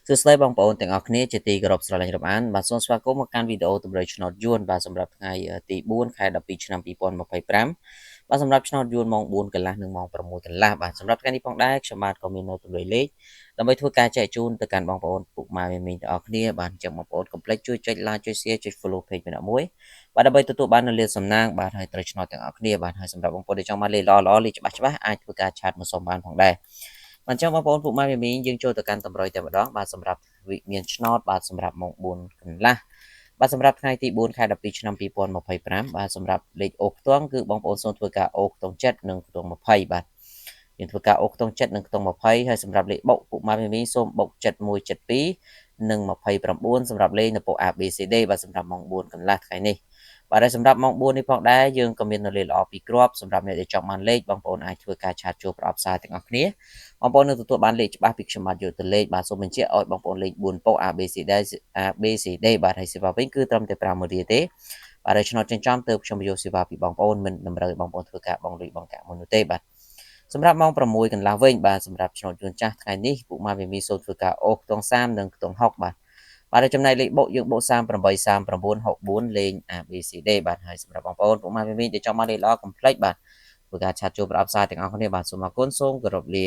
សួស្តីបងប្អូនទាំងអស់គ្នាជាទីគោរពស្រឡាញ់រាប់អានបាទសូមស្វាគមន៍មកកាន់វីដេអូតម្រុយឆ្នោតយួនបាទសម្រាប់ថ្ងៃទី4ខែ12ឆ្នាំ2025បាទសម្រាប់ឆ្នោតយួនម៉ោង4កន្លះនិងម៉ោង6កន្លះបាទសម្រាប់ថ្ងៃនេះផងដែរខ្ញុំបាទក៏មាននៅតម្រុយលេខដើម្បីធ្វើការចែកជូនទៅកាន់បងប្អូនពុកម៉ែមីមីទាំងអស់គ្នាបាទអញ្ចឹងបងប្អូនកុំភ្លេចជួយចុច like ជួយ share ចុច follow page ម្នាក់មួយបាទដើម្បីទទួលបាននូវលាភសំណាងបាទហើយត្រូវឆ្នោតទាំងអស់គ្នាបាទហើយសម្រាប់បងប្អូនដែលចង់បានលេខល្អៗលេខច្បាស់ៗអាចធ្វើការឆាតមកសុំបានផងដែរអញ្ចឹងបងប្អូនពុកម៉ែមីមីយើងចូលទៅកាន់តម្រុយតែម្ដងបាទសម្រាប់វិមានឆ្នោតបាទសម្រាប់ម៉ោង4កន្លះបាទសម្រាប់ថ្ងៃទី4ខែ12ឆ្នាំ2025បាទសម្រាប់លេខអូខ្ទង់គឺបងប្អូនសូមធ្វើការអូខ្ទង់7និងខ្ទង់20បាទយើងធ្វើការអូខ្ទង់7និងខ្ទង់20ហើយសម្រាប់លេខបុកពុកម៉ែមីមីសូមបុក71 72និង29សម្រាប់លេខនៅពុក ABCD បាទសម្រាប់ម៉ោង4កន្លះថ្ងៃនេះបាទហើយសម្រាប់ម៉ោង4នេះផងដែរយើងក៏មាននៅលេខល្អ2គ្រាប់សម្រាប់អ្នកដែលចង់បានលេខបងប្អូនអាចធ្វើការឆាតចូលប្រអប់សារទាំងអស់គ្នាបងប្អូននឹងទទួលបានលេខច្បាស់ពីខ្ញុំបាទយកទៅលេខបាទសូមបញ្ជាក់ឲ្យបងប្អូនលេខ4ប៉ុ ABCD បាទហើយសេវាវិញគឺត្រឹមតែ5រៀលទេបាទហើយឆ្នោតចិញ្ចឹមទៅខ្ញុំយកសេវាពីបងប្អូនមិនតម្រូវបងប្អូនធ្វើការបងលុយបងកាក់មុននោះទេបាទសម្រាប់ម៉ោង6កន្លះវិញបាទសម្រាប់ឆ្នោតយួនចាស់ថ្ងៃនេះពុកម៉ាមីមីសូមធ្វើការអូខ្ទង់30និងខ្ទង់60បាទបាទហើយចំណែកលេខបុកយើងបុក38 39 64លេង ABCD បាទហើយសម្រាប់បងប្អូនពុកម៉ាមីមីដែលចង់បានលេខល្អកុំភ្លេចបាទធ្វើការឆាតចូលប្រអប់សារទាំងអស់គ្នាបាទសូមអរគុណសូមគោរពលា